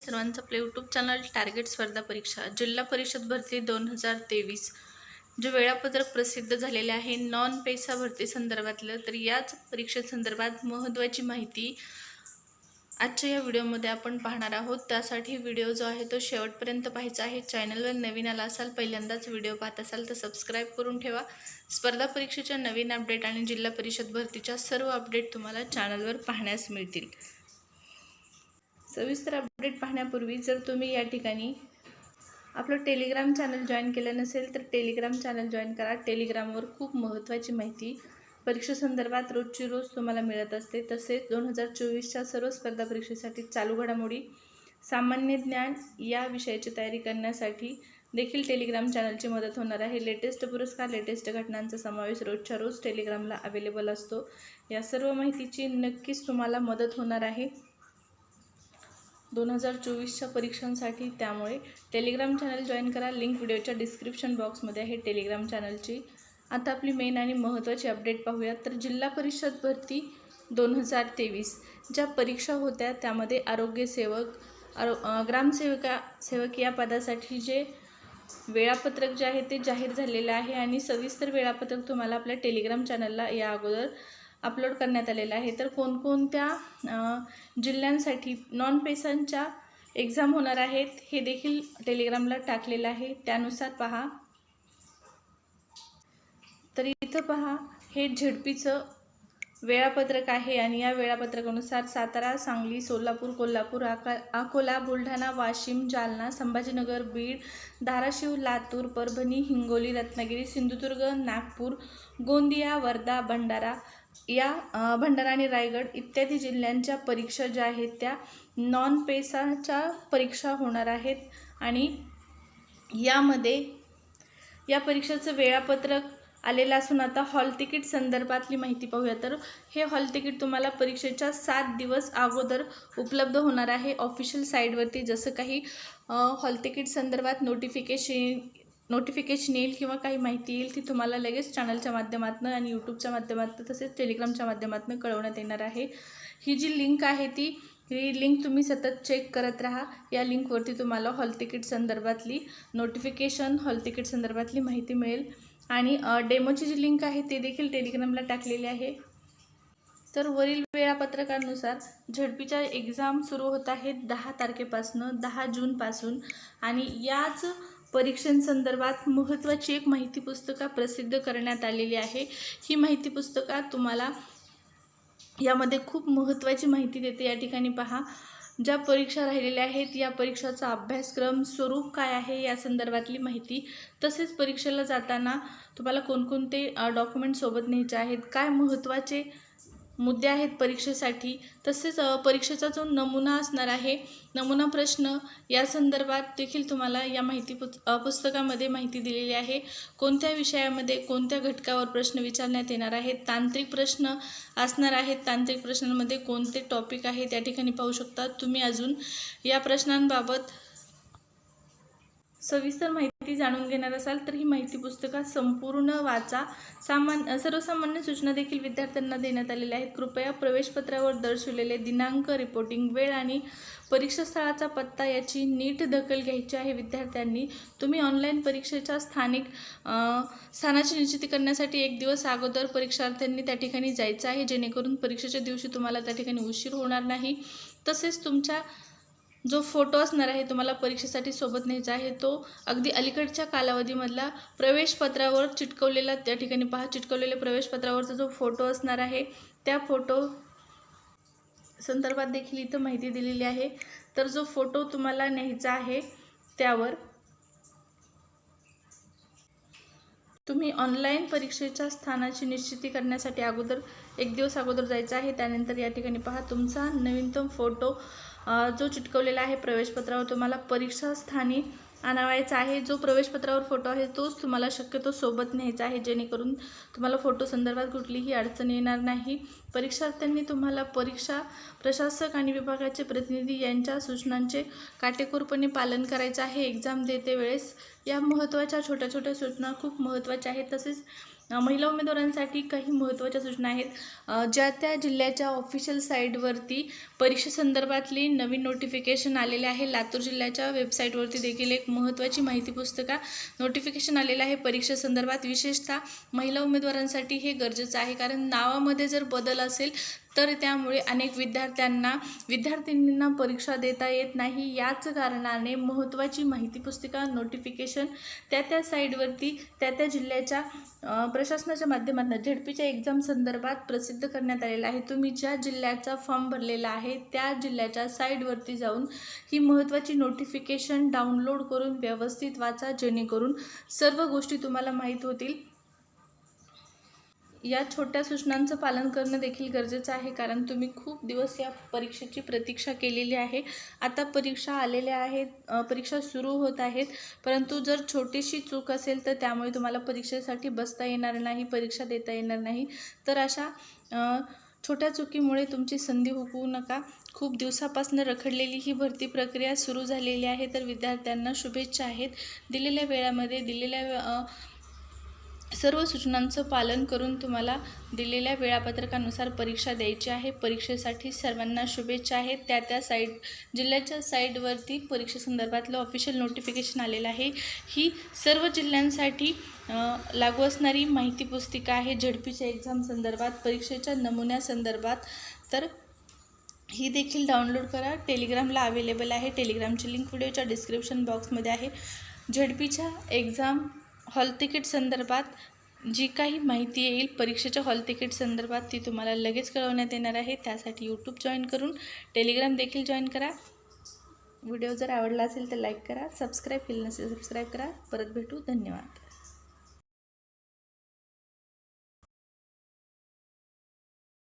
सर्वांचं आपलं YouTube channel target स्पर्धा परीक्षा जिल्हा परिषद भरती 2023 जे वेळापत्रक प्रसिद्ध झालेले आहे नॉन पेसा भरती संदर्भातलं, तर याच परीक्षेसंदर्भात महत्त्वाची माहिती आजच्या या व्हिडिओमध्ये आपण पाहणार आहोत। त्यासाठी व्हिडिओ जो आहे तो शेवटपर्यंत पाहायचा आहे। चॅनलवर नवीन आला असाल, पहिल्यांदाच व्हिडिओ पाहत असाल तर सबस्क्राईब करून ठेवा। स्पर्धा परीक्षेच्या नवीन अपडेट आणि जिल्हा परिषद भरतीच्या सर्व अपडेट तुम्हाला चॅनलवर पाहण्यास मिळतील। सविस्तर अपडेट पाहण्यापूर्वी जर तुम्ही या ठिकाणी आपलं टेलिग्राम चॅनल जॉईन केलं नसेल तर टेलिग्राम चॅनल जॉईन करा। टेलिग्रामवर खूप महत्त्वाची माहिती परीक्षेसंदर्भात रोजची रोज तुम्हाला मिळत असते। तसेच 2024च्या सर्व स्पर्धा परीक्षेसाठी चालू घडामोडी, सामान्य ज्ञान या विषयाची तयारी करण्यासाठी देखील टेलिग्राम चॅनलची मदत होणार आहे। लेटेस्ट पुरस्कार, लेटेस्ट घटनांचा समावेश रोजच्या रोज टेलिग्रामला अवेलेबल असतो। या सर्व माहितीची नक्कीच तुम्हाला मदत होणार आहे 2024च्या परीक्षांसाठी। त्यामुळे टेलिग्राम चॅनल जॉईन करा। लिंक व्हिडिओच्या डिस्क्रिप्शन बॉक्समध्ये आहे टेलिग्राम चॅनलची। आता आपली मेन आणि महत्त्वाची अपडेट पाहूया। तर जिल्हा परिषद भरती 2023 ज्या परीक्षा होत्या त्यामध्ये आरोग्य सेवक, ग्रामसेवक या पदासाठी जे वेळापत्रक जे आहे ते जाहीर झालेलं आहे आणि सविस्तर वेळापत्रक तुम्हाला आपल्या टेलिग्राम चॅनलला या अगोदर अपलोड करण्यात आलेलं आहे। तर कोणकोणत्या जिल्ह्यांसाठी नॉन पेसांच्या एक्झाम होणार आहेत हे देखील टेलिग्रामला टाकलेलं आहे, त्यानुसार पहा। तर इथं पहा, हे झेडपीचं वेळापत्रक आहे आणि या वेळापत्रकानुसार सातारा, सांगली, सोलापूर, कोल्हापूर, अकोला, बुलढाणा, वाशिम, जालना, संभाजीनगर, बीड, धाराशिव, लातूर, परभणी, हिंगोली, रत्नागिरी, सिंधुदुर्ग, नागपूर, गोंदिया, वर्धा, भंडारा आणि रायगड इत्यादी जिल्ह्यांच्या परीक्षा ज्या आहेत त्या नॉन पेसाच्या परीक्षा होणार आहेत। आणि यामध्ये या परीक्षेचं वेळापत्रक आलेलं असून आता हॉल तिकीट संदर्भातली माहिती पाहूया। तर हे हॉल तिकीट तुम्हाला परीक्षेच्या 7 दिवस अगोदर उपलब्ध होणार आहे ऑफिशियल साईटवरती। जसं काही हॉल तिकीट संदर्भात नोटिफिकेशन येईल किंवा काही माहिती येईल ती तुम्हाला लगेच चॅनलच्या माध्यमातून आणि यूट्यूबच्या माध्यमातून तसेच टेलिग्रामच्या माध्यमातून कळवण्यात येणार आहे। ही जी लिंक आहे ही लिंक तुम्ही सतत चेक करत राहा। या लिंकवरती तुम्हाला हॉल तिकीट संदर्भातली नोटिफिकेशन, हॉल तिकीट संदर्भातली माहिती मिळेल आणि डेमोची जी लिंक आहे ते देखील टेलिग्रामला टाकलेली आहे। तर वरील वेळापत्रकानुसार झेडपीच्या एक्झाम सुरू होत आहेत 10 तारखेपासून, 10 जूनपासून आणि याच परीक्षांसंदर्भात महत्त्वाची एक माहिती पुस्तिका प्रसिद्ध करण्यात आलेली आहे। ही माहिती पुस्तिका तुम्हाला यामध्ये खूप महत्त्वाची माहिती देते। या ठिकाणी पहा, ज्या परीक्षा राहिलेल्या आहेत या परीक्षाचा अभ्यासक्रम, स्वरूप काय आहे या संदर्भातली माहिती, तसेच परीक्षेला जाताना तुम्हाला कोणकोणते डॉक्युमेंट सोबत न्यायचे आहेत, काय महत्त्वाचे मुद्दे आहेत परीक्षेसाठी, तसेच परीक्षेचा जो नमुना असणार आहे, नमुना प्रश्न या संदर्भात देखील तुम्हाला या पुस्तकामध्ये माहिती दिलेली आहे। कोणत्या विषयामध्ये कोणत्या घटकावर प्रश्न विचारण्यात येणार आहेत, तांत्रिक प्रश्न असणार आहेत, तांत्रिक प्रश्नांमध्ये कोणते टॉपिक आहेत त्या ठिकाणी पाहू शकता तुम्ही। अजून या प्रश्नांबाबत सविस्तर माहिती जाणून घेणार असाल तर ही माहिती पुस्तिका संपूर्ण वाचा। सर्वसामान्य सूचना देखील विद्यार्थ्यांना देण्यात आलेल्या आहेत। कृपया प्रवेशपत्रावर दर्शवलेले दिनांक, रिपोर्टिंग वेळ आणि परीक्षा स्थळाचा पत्ता याची नीट दखल घ्यायची आहे विद्यार्थ्यांनी। तुम्ही ऑनलाईन परीक्षेच्या स्थानाची निश्चिती करण्यासाठी 1 दिवस अगोदर परीक्षार्थ्यांनी त्या ठिकाणी जायचं आहे, जेणेकरून परीक्षेच्या दिवशी तुम्हाला त्या ठिकाणी उशीर होणार नाही। तसेच तुमचा जो फोटो असणार आहे तुम्हाला परीक्षेसाठी सोबत न्यायचा आहे तो अगदी अलीकडच्या कालावधीमधला प्रवेशपत्रावर चिटकवलेला, त्या ठिकाणी पहा चिटकवलेल्या प्रवेशपत्रावरचा जो फोटो असणार आहे त्या फोटो संदर्भात देखील इथं माहिती दिलेली आहे। तर जो फोटो तुम्हाला न्यायचा आहे त्यावर तुम्ही ऑनलाईन परीक्षेच्या स्थानाची निश्चिती करण्यासाठी 1 दिवस अगोदर जायचं आहे। त्यानंतर या ठिकाणी पहा तुमचा नवीनतम फोटो जो चिटकवलेला आहे प्रवेशपत्रावर तुम्हाला परीक्षा स्थानी आणावायचा आहे। जो प्रवेशपत्रावर फोटो आहे तोच तुम्हाला शक्यतो सोबत न्यायचा आहे, जेणेकरून तुम्हाला फोटो संदर्भात कुठलीही अडचण येणार नाही। परीक्षार्थ्यांनी तुम्हाला परीक्षा प्रशासक आणि विभागाचे प्रतिनिधी यांच्या सूचनांचे काटेकोरपणे पालन करायचं आहे एक्झाम देते वेळेस। या महत्त्वाच्या छोट्या छोट्या सूचना खूप महत्त्वाच्या आहेत। तसेच महिला उमेदवारांसाठी काही महत्त्वाच्या सूचना आहेत। ज्या त्या जिल्ह्याच्या ऑफिशियल साईटवरती परीक्षेसंदर्भातली नवीन नोटिफिकेशन आलेले आहे। लातूर जिल्ह्याच्या वेबसाईटवरती देखील एक महत्त्वाची माहिती पुस्तिका नोटिफिकेशन आलेलं आहे परीक्षेसंदर्भात। विशेषतः महिला उमेदवारांसाठी हे गरजेचं आहे, कारण नावामध्ये जर बदल असेल तर त्यामुळे अनेक विद्यार्थिनींना परीक्षा देता येत नाही। याच कारणाने महत्त्वाची माहिती पुस्तिका नोटिफिकेशन त्या साईटवरती त्या जिल्ह्याच्या प्रशासनाच्या माध्यमातून झेडपीच्या एक्झाम संदर्भात प्रसिद्ध करण्यात आलेला आहे। तुम्ही ज्या जिल्ह्याचा फॉर्म भरलेला आहे त्या जिल्ह्याच्या साईटवरती जाऊन ही महत्त्वाची नोटिफिकेशन डाउनलोड करून व्यवस्थित वाचा, जेणेकरून सर्व गोष्टी तुम्हाला माहीत होतील। या छोट्या सूचनांचं पालन करणं देखील गरजेचं आहे, कारण तुम्ही खूप दिवस या परीक्षेची प्रतीक्षा केलेली आहे। आता परीक्षा आलेल्या आहेत, परीक्षा सुरू होत आहेत, परंतु जर छोटीशी चूक असेल तर त्यामुळे तुम्हाला परीक्षेसाठी बसता येणार नाही, परीक्षा देता येणार नाही। तर अशा छोट्या चुकीमुळे तुमची संधी हुकवू नका। खूप दिवसापासून रखडलेली ही भरती प्रक्रिया सुरू झालेली आहे, तर विद्यार्थ्यांना शुभेच्छा आहेत। दिलेल्या वेळामध्ये सर्व सूचनांचं पालन करून तुम्हाला दिलेल्या वेळापत्रकानुसार परीक्षा द्यायची आहे। परीक्षेसाठी सर्वांना शुभेच्छा आहेत। त्या जिल्ह्याच्या साईटवरती परीक्षेसंदर्भातलं ऑफिशियल नोटिफिकेशन आलेलं आहे। ही सर्व जिल्ह्यांसाठी लागू असणारी माहिती पुस्तिका आहे झेडपीच्या एक्झाम संदर्भात, परीक्षेच्या नमुन्यासंदर्भात। तर ही देखील डाउनलोड करा, टेलिग्रामला अवेलेबल आहे। टेलिग्रामची लिंक व्हिडिओच्या डिस्क्रिप्शन बॉक्समध्ये आहे। झेडपीच्या एक्झाम हॉल तिकीट संदर्भात जी काही माहिती येईल परीक्षेच्या हॉल तिकीट संदर्भात ती तुम्हाला लगेच कळवण्यात येणार आहे। त्यासाठी यूट्यूब जॉईन करून टेलिग्राम देखील जॉईन करा। व्हिडिओ जर आवडला असेल तर लाईक करा, सबस्क्राईब केलं नसेल सबस्क्राईब करा। परत भेटू, धन्यवाद।